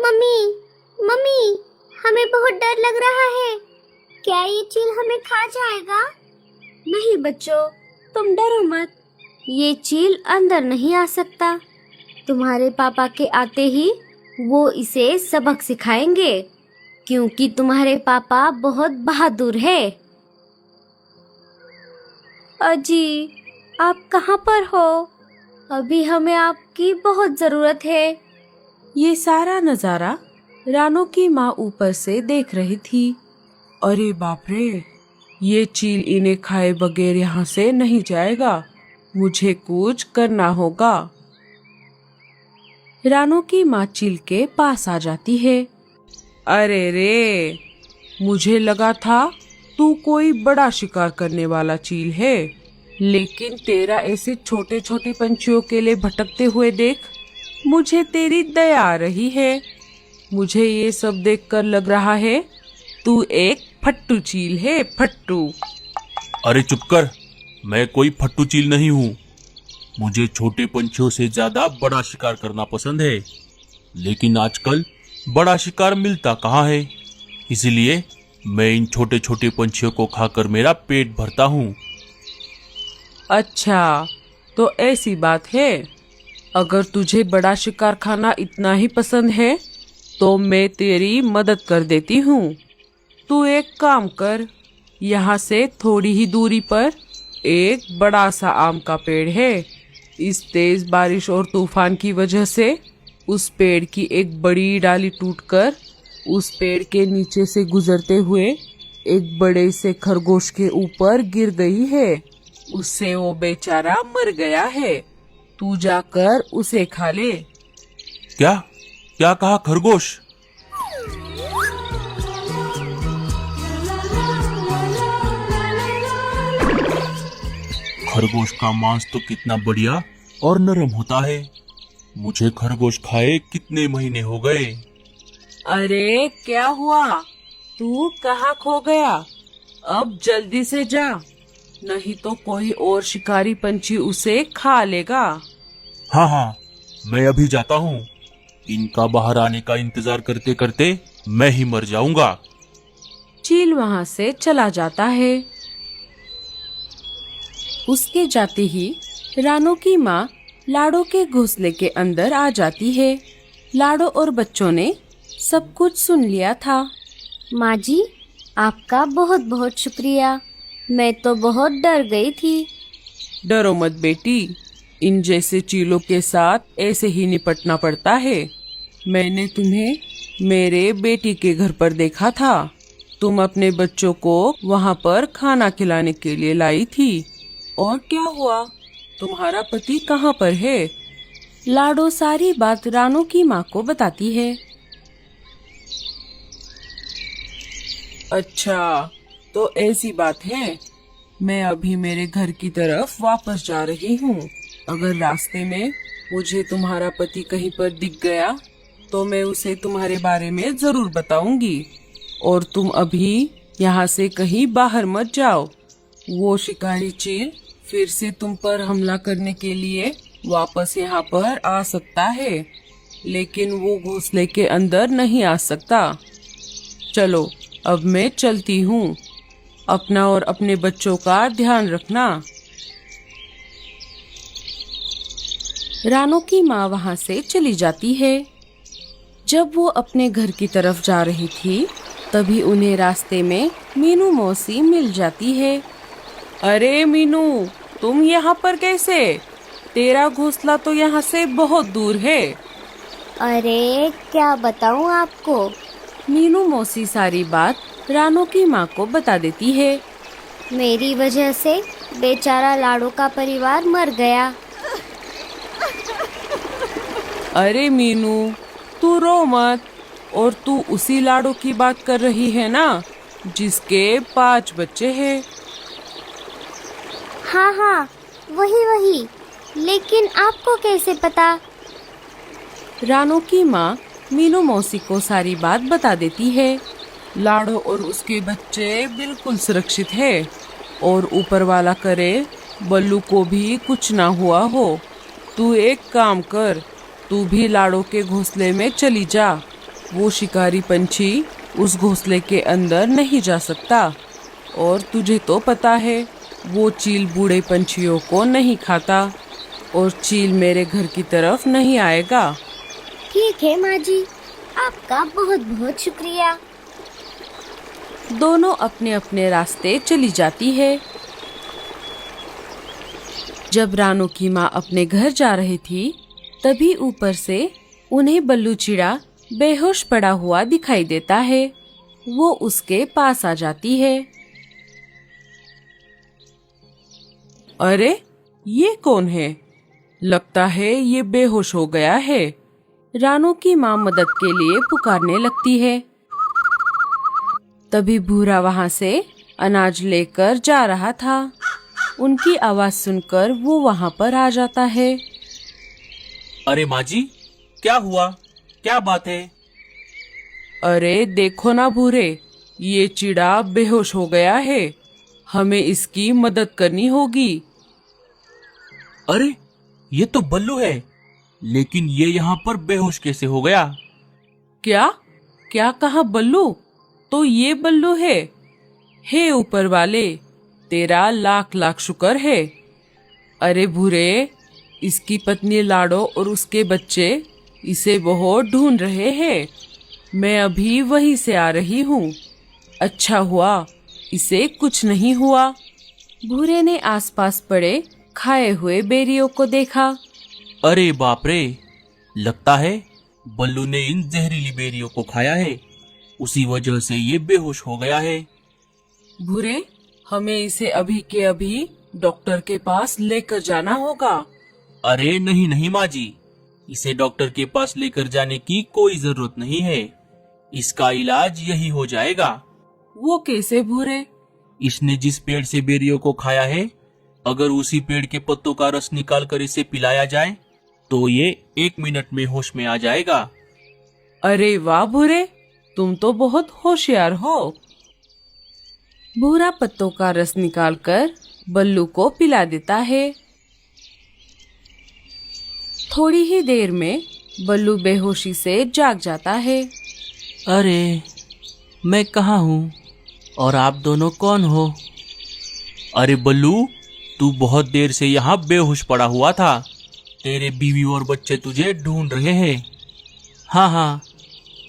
Mummy mummy, हमें बहुत डर लग रहा है। क्या ये चील हमें खा जाएगा? नहीं बच्चों, तुम डरो मत। ये चील अंदर नहीं आ सकता। तुम्हारे पापा के आते ही वो इसे सबक सिखाएंगे, क्योंकि तुम्हारे पापा बहुत बहादुर है। अजी, आप कहाँ पर हो? अभी हमें आपकी बहुत जरूरत है। ये सारा नजारा रानो की माँ ऊपर से देख रही थी। अरे बाप रे, ये चील इन्हें खाए बगैर यहाँ से नहीं जाएगा। मुझे कुछ करना होगा। रानो की माँ चील के पास आ जाती है। अरे रे, मुझे लगा था तू कोई बड़ा शिकार करने वाला चील है, लेकिन तेरा ऐसे छोटे छोटे पंछियों के लिए भटकते हुए देख मुझे तेरी दया आ रही है। मुझे ये सब देखकर लग रहा है तू एक फट्टू चील है, फट्टू। अरे चुप कर, मैं कोई फट्टू चील नहीं हूँ। मुझे छोटे पंछियों से ज्यादा बड़ा शिकार करना पसंद है, लेकिन आजकल बड़ा शिकार मिलता कहाँ है, इसलिए मैं इन छोटे छोटे पंछियों को खाकर मेरा पेट भरता हूँ। अच्छा, तो ऐसी बात है। अगर तुझे बड़ा शिकार खाना इतना ही पसंद है तो मैं तेरी मदद कर देती हूँ। तू एक काम कर, यहाँ से थोड़ी ही दूरी पर एक बड़ा सा आम का पेड़ है। इस तेज बारिश और तूफान की वजह से उस पेड़ की एक बड़ी डाली टूटकर उस पेड़ के नीचे से गुजरते हुए एक बड़े से खरगोश के ऊपर गिर गई है। उससे वो बेचारा मर गया है। तू जाकर उसे खा ले। क्या क्या कहा खरगोश? खरगोश का मांस तो कितना बढ़िया और नरम होता है। मुझे खरगोश खाए कितने महीने हो गए। अरे क्या हुआ? तू कहाँ खो गया? अब जल्दी से जा, नहीं तो कोई और शिकारी पंछी उसे खा लेगा। हाँ हाँ, मैं अभी जाता हूँ। इनका बाहर आने का इंतजार करते करते मैं ही मर जाऊंगा। चील वहाँ से चला जाता है। उसके जाते ही रानो की माँ लाडो के घोंसले के अंदर आ जाती है। लाडो और बच्चों ने सब कुछ सुन लिया था। माँ जी, आपका बहुत बहुत शुक्रिया। मैं तो बहुत डर गई थी। डरो मत बेटी, इन जैसे चीलों के साथ ऐसे ही निपटना पड़ता है। मैंने तुम्हें मेरे बेटी के घर पर देखा था। तुम अपने बच्चों को वहाँ पर खाना खिलाने के लिए लाई थी। और क्या हुआ? तुम्हारा पति कहाँ पर है? लाडो सारी बात रानो की माँ को बताती है। अच्छा, तो ऐसी बात है। मैं अभी मेरे घर की तरफ वापस जा रही हूँ। अगर रास्ते में मुझे तुम्हारा पति कहीं पर दिख गया तो मैं उसे तुम्हारे बारे में जरूर बताऊंगी। और तुम अभी यहाँ से कहीं बाहर मत जाओ। वो शिकारी चील फिर से तुम पर हमला करने के लिए वापस यहाँ पर आ सकता है, लेकिन वो घोंसले के अंदर नहीं आ सकता। चलो, अब मैं चलती हूँ। अपना और अपने बच्चों का ध्यान रखना। रानो की माँ वहाँ से चली जाती है। जब वो अपने घर की तरफ जा रही थी, तभी उन्हें रास्ते में मीनू मौसी मिल जाती है। अरे मीनू, तुम यहाँ पर कैसे? तेरा घोंसला तो यहाँ से बहुत दूर है। अरे क्या बताऊँ आपको? मीनू मौसी सारी बात रानो की माँ को बता देती है। मेरी वजह से बेचारा लाडो का परिवार मर गया। अरे मीनू, तू रो मत। और तू उसी लाडो की बात कर रही है ना, जिसके 5 बच्चे हैं? हाँ हाँ, वही। लेकिन आपको कैसे पता? रानो की माँ मीनू मौसी को सारी बात बता देती है। लाडो और उसके बच्चे बिल्कुल सुरक्षित है और ऊपर वाला करे बल्लू को भी कुछ ना हुआ हो। तू एक काम कर, तू भी लाडो के घोंसले में चली जा। वो शिकारी पंछी उस घोंसले के अंदर नहीं जा सकता। और तुझे तो पता है वो चील बूढ़े पंछियों को नहीं खाता और चील मेरे घर की तरफ नहीं आएगा। ठीक है माँ जी, आपका बहुत बहुत शुक्रिया। दोनों अपने अपने रास्ते चली जाती है। जब रानू की माँ अपने घर जा रही थी तभी ऊपर से उन्हें बल्लू चिड़ा बेहोश पड़ा हुआ दिखाई देता है। वो उसके पास आ जाती है। अरे ये कौन है? लगता है ये बेहोश हो गया है। रानू की माँ मदद के लिए पुकारने लगती है। तभी भूरा वहाँ से अनाज लेकर जा रहा था। उनकी आवाज सुनकर वो वहाँ पर आ जाता है। अरे माँ जी, क्या हुआ? क्या बात है? अरे देखो ना भूरे, ये चिड़ा बेहोश हो गया है। हमें इसकी मदद करनी होगी। अरे ये तो बल्लू है, लेकिन ये यहाँ पर बेहोश कैसे हो गया? क्या क्या कहा बल्लू? तो ये बल्लू है। हे ऊपर वाले, तेरा लाख लाख शुक्र है। अरे भूरे, इसकी पत्नी लाडो और उसके बच्चे इसे बहुत ढूंढ रहे हैं। मैं अभी वहीं से आ रही हूँ। अच्छा हुआ इसे कुछ नहीं हुआ। भूरे ने आसपास पड़े खाए हुए बेरियों को देखा। अरे बाप रे, लगता है बल्लू ने इन जहरीली बेरियों को खाया है, उसी वजह से ये बेहोश हो गया है। भूरे, हमें इसे अभी के अभी डॉक्टर के पास लेकर जाना होगा। अरे नहीं नहीं माँ जी, इसे डॉक्टर के पास लेकर जाने की कोई जरूरत नहीं है। इसका इलाज यही हो जाएगा। वो कैसे भूरे? इसने जिस पेड़ से बेरियों को खाया है, अगर उसी पेड़ के पत्तों का रस निकाल कर इसे पिलाया जाए तो ये 1 मिनट में होश में आ जाएगा। अरे वाह भूरे, तुम तो बहुत होशियार हो। भूरा पत्तों का रस निकालकर बल्लू को पिला देता है। थोड़ी ही देर में बल्लू बेहोशी से जाग जाता है। अरे मैं कहाँ हूँ और आप दोनों कौन हो? अरे बल्लू, तू बहुत देर से यहाँ बेहोश पड़ा हुआ था। तेरे बीवी और बच्चे तुझे ढूंढ रहे हैं। हाँ,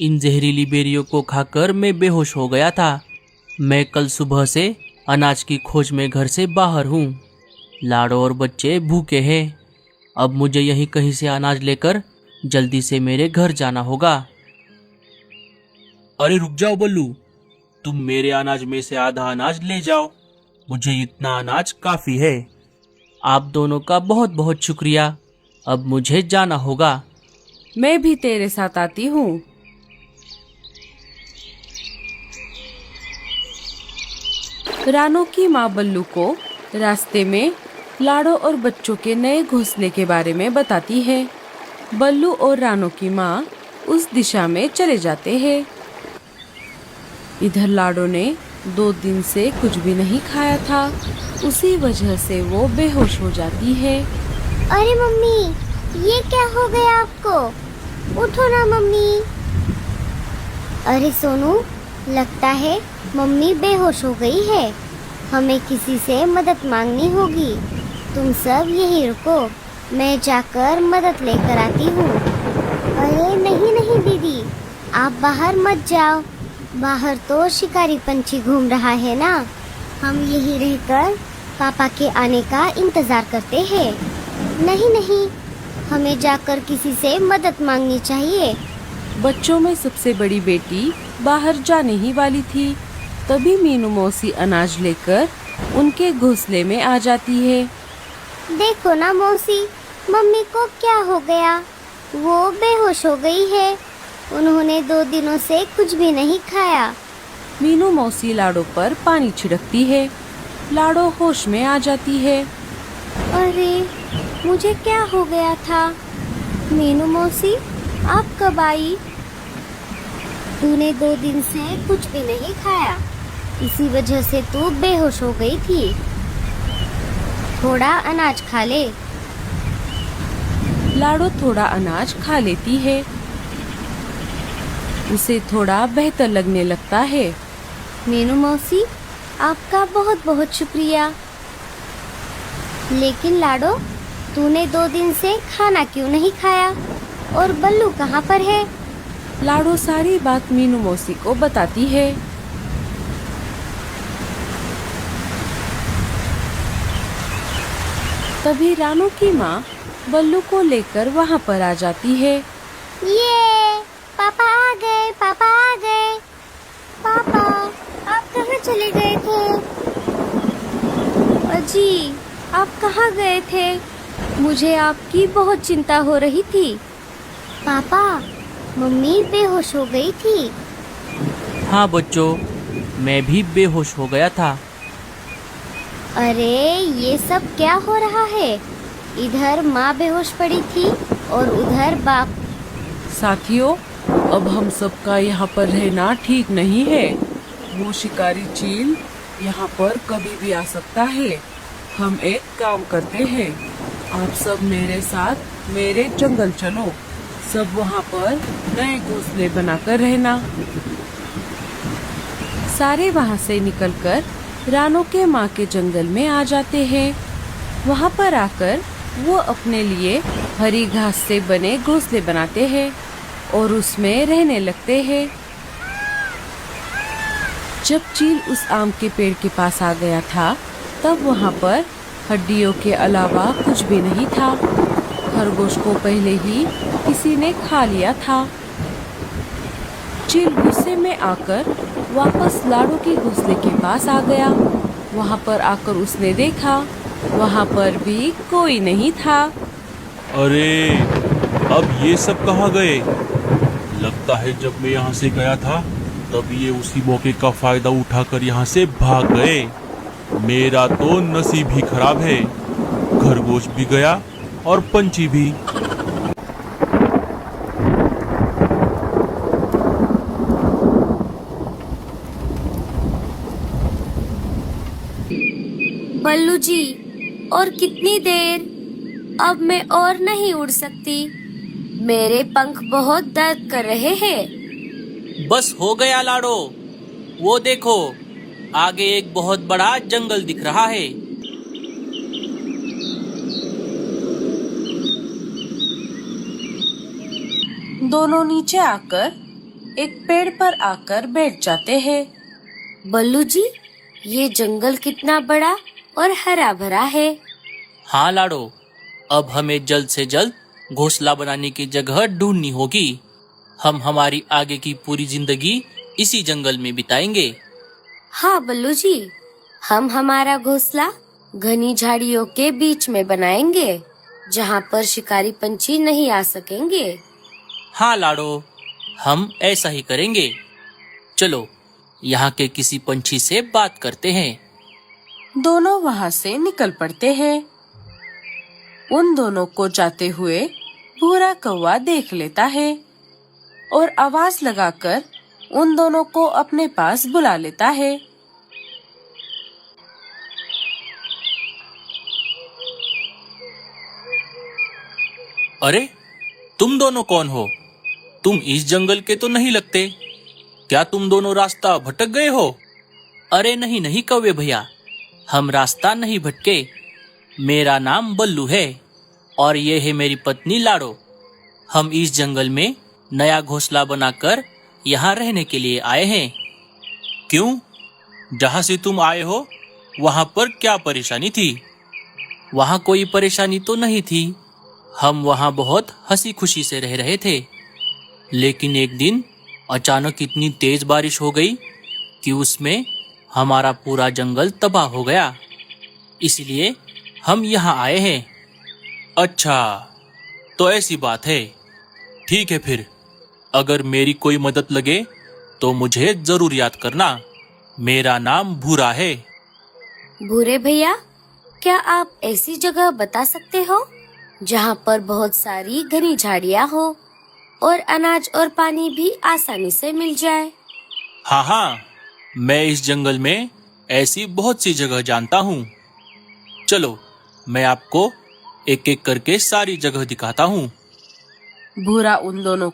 इन जहरीली बेरियों को खाकर मैं बेहोश हो गया था। मैं कल सुबह से अनाज की खोज में घर से बाहर हूँ। लाडो और बच्चे भूखे हैं। अब मुझे यहीं कहीं से अनाज लेकर जल्दी से मेरे घर जाना होगा। अरे रुक जाओ बल्लू, तुम मेरे अनाज में से आधा अनाज ले जाओ। मुझे इतना अनाज काफी है। आप दोनों का बहुत बहुत शुक्रिया। अब मुझे जाना होगा। मैं भी तेरे साथ आती हूँ। रानू की माँ बल्लू को रास्ते में लाडो और बच्चों के नए घोंसले के बारे में बताती है। बल्लू और रानू की माँ उस दिशा में चले जाते हैं। इधर लाडो ने 2 दिन से कुछ भी नहीं खाया था, उसी वजह से वो बेहोश हो जाती है। अरे मम्मी, ये क्या हो गया आपको? उठो ना मम्मी। अरे सोनू, लगता है मम्मी बेहोश हो गई है। हमें किसी से मदद मांगनी होगी। तुम सब यहीं रुको, मैं जाकर मदद लेकर आती हूँ। अरे नहीं नहीं दीदी, आप बाहर मत जाओ। बाहर तो शिकारी पंछी घूम रहा है ना। हम यहीं रहकर पापा के आने का इंतजार करते हैं। नहीं नहीं, हमें जाकर किसी से मदद मांगनी चाहिए। बच्चों में सबसे बड़ी बेटी बाहर जाने ही वाली थी। तभी मीनू मौसी अनाज लेकर उनके घोंसले में आ जाती है। देखो ना मौसी, मम्मी को क्या हो गया? वो बेहोश हो गई है। उन्होंने 2 दिनों से कुछ भी नहीं खाया। मीनू मौसी लाडो पर पानी छिड़कती है। लाडो होश में आ जाती है। अरे मुझे क्या हो गया था? मीनू मौसी, आप कब आई? तूने 2 दिन से कुछ भी नहीं खाया, इसी वजह से तू बेहोश हो गई थी। थोड़ा अनाज खा ले। लाडो थोड़ा अनाज खा लेती है। उसे थोड़ा बेहतर लगने लगता है। मीनू मौसी, आपका बहुत बहुत शुक्रिया। लेकिन लाडो, तूने 2 दिन से खाना क्यों नहीं खाया? और बल्लू कहाँ पर है? लाडो सारी बात मीनू मौसी को बताती है। तभी रानू की माँ बल्लू को लेकर वहाँ पर आ जाती है। ये पापा आ गए, पापा आ गए। पापा, आप कहाँ चले गए थे? अजी, आप कहाँ गए थे? मुझे आपकी बहुत चिंता हो रही थी। पापा, मम्मी बेहोश हो गई थी। हाँ बच्चों, मैं भी बेहोश हो गया था। अरे ये सब क्या हो रहा है? इधर माँ बेहोश पड़ी थी और उधर बाप। साथियों, अब हम सबका यहाँ पर रहना ठीक नहीं है। वो शिकारी चील यहाँ पर कभी भी आ सकता है। हम एक काम करते हैं, आप सब मेरे साथ मेरे जंगल चलो। सब वहाँ पर नए घोंसले बनाकर रहना। सारे वहाँ से निकलकर रानू के माँ के जंगल में आ जाते हैं। वहाँ पर आकर वो अपने लिए हरी घास से बने घोंसले बनाते हैं और उसमें रहने लगते हैं। जब चील उस आम के पेड़ के पास आ गया था, तब वहाँ पर हड्डियों के अलावा कुछ भी नहीं था। खरगोश को पहले ही किसी ने खा लिया था। चील गुस्से में आकर वापस लाडो के घोंसले के पास आ गया। वहाँ पर आकर उसने देखा, वहाँ पर भी कोई नहीं था। अरे, अब ये सब कहाँ गए? लगता है जब मैं यहाँ से गया था तब ये उसी मौके का फायदा उठाकर यहाँ से भाग गए। मेरा तो नसीब ही खराब है। खरगोश भी गया और पंछी भी। बल्लू जी, और कितनी देर? अब मैं और नहीं उड़ सकती। मेरे पंख बहुत दर्द कर रहे हैं। बस हो गया लाडो। वो देखो, आगे एक बहुत बड़ा जंगल दिख रहा है। दोनों नीचे आकर एक पेड़ पर आकर बैठ जाते हैं। बल्लू जी, ये जंगल कितना बड़ा और हरा भरा है। हाँ लाडो, अब हमें जल्द से जल्द घोंसला बनाने की जगह ढूंढनी होगी। हम हमारी आगे की पूरी जिंदगी इसी जंगल में बिताएंगे। हाँ बल्लू जी, हम हमारा घोंसला घनी झाड़ियों के बीच में बनाएंगे, जहाँ पर शिकारी पंछी नहीं आ सकेंगे। हाँ लाडो, हम ऐसा ही करेंगे। चलो, यहाँ के किसी पंछी से बात करते हैं। दोनों वहाँ से निकल पड़ते हैं। उन दोनों को जाते हुए भूरा कौवा देख लेता है और आवाज लगाकर उन दोनों को अपने पास बुला लेता है। अरे, तुम दोनों कौन हो? तुम इस जंगल के तो नहीं लगते। क्या तुम दोनों रास्ता भटक गए हो? अरे नहीं नहीं कौवे भैया, हम रास्ता नहीं भटके। मेरा नाम बल्लू है और ये है मेरी पत्नी लाडो। हम इस जंगल में नया घोंसला बनाकर यहाँ रहने के लिए आए हैं। क्यों? जहाँ से तुम आए हो वहाँ पर क्या परेशानी थी? वहाँ कोई परेशानी तो नहीं थी। हम वहाँ बहुत हंसी खुशी से रह रहे थे। लेकिन एक दिन अचानक इतनी तेज बारिश हो गई कि उसमें हमारा पूरा जंगल तबाह हो गया। इसलिए हम यहाँ आए हैं। अच्छा, तो ऐसी बात है। ठीक है फिर, अगर मेरी कोई मदद लगे तो मुझे जरूर याद करना। मेरा नाम भूरा है। भूरे भैया, क्या आप ऐसी जगह बता सकते हो जहाँ पर बहुत सारी घनी झाड़ियाँ हो और अनाज और पानी भी आसानी से मिल जाए? हाँ हाँ, मैं इस जंगल में ऐसी बहुत सी जगह जानता हूँ। चलो, मैं आपको एक एक करके सारी जगह दिखाता हूँ। भूरा उन दोनों